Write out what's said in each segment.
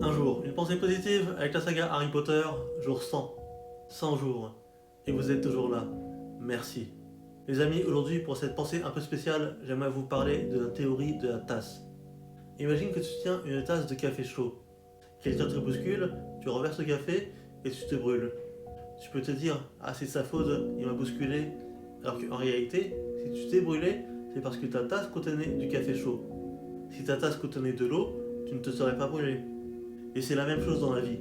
Un jour, une pensée positive avec la saga Harry Potter, jour 100. 100 jours. Et vous êtes toujours là. Merci. Les amis, aujourd'hui, pour cette pensée un peu spéciale, j'aimerais vous parler de la théorie de la tasse. Imagine que tu tiens une tasse de café chaud. Quelqu'un te bouscule, tu renverses le café et tu te brûles. Tu peux te dire, ah c'est sa faute, il m'a bousculé. Alors qu'en réalité, si tu t'es brûlé, c'est parce que ta tasse contenait du café chaud. Si ta tasse contenait de l'eau, tu ne te serais pas brûlé. Et c'est la même chose dans la vie.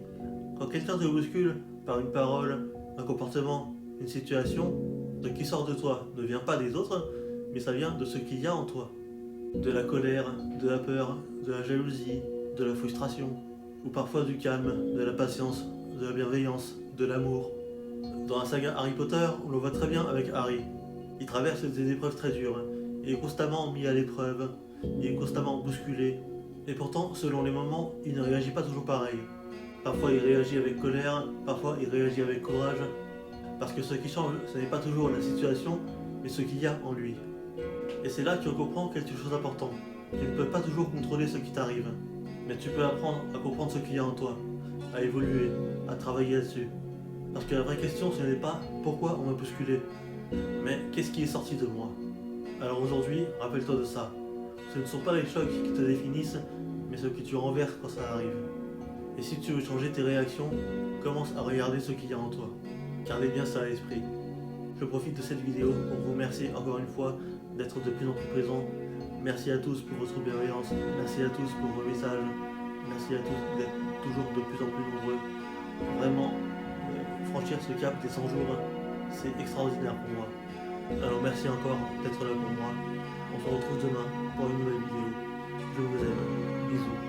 Quand quelqu'un te bouscule par une parole, un comportement, une situation, ce qui sort de toi ne vient pas des autres, mais ça vient de ce qu'il y a en toi. De la colère, de la peur, de la jalousie, de la frustration, ou parfois du calme, de la patience, de la bienveillance, de l'amour. Dans la saga Harry Potter, on le voit très bien avec Harry. Il traverse des épreuves très dures, il est constamment mis à l'épreuve, il est constamment bousculé, et pourtant, selon les moments, il ne réagit pas toujours pareil. Parfois il réagit avec colère, parfois il réagit avec courage, parce que ce qui change, ce n'est pas toujours la situation, mais ce qu'il y a en lui. Et c'est là que tu comprends quelque chose d'important. Tu ne peux pas toujours contrôler ce qui t'arrive, mais tu peux apprendre à comprendre ce qu'il y a en toi, à évoluer, à travailler là-dessus. Parce que la vraie question, ce n'est pas pourquoi on m'a bousculé, mais qu'est-ce qui est sorti de moi. Alors aujourd'hui, rappelle-toi de ça. Ce ne sont pas les chocs qui te définissent, mais ce que tu renverses quand ça arrive. Et si tu veux changer tes réactions, commence à regarder ce qu'il y a en toi. Gardez bien ça à l'esprit. Je profite de cette vidéo pour vous remercier encore une fois d'être de plus en plus présents. Merci à tous pour votre bienveillance. Merci à tous pour vos messages. Merci à tous d'être toujours de plus en plus nombreux. Vraiment, franchir ce cap des 100 jours, c'est extraordinaire pour moi. Alors merci encore d'être là pour moi. On se retrouve demain pour une nouvelle vidéo. Je vous aime. Bisous.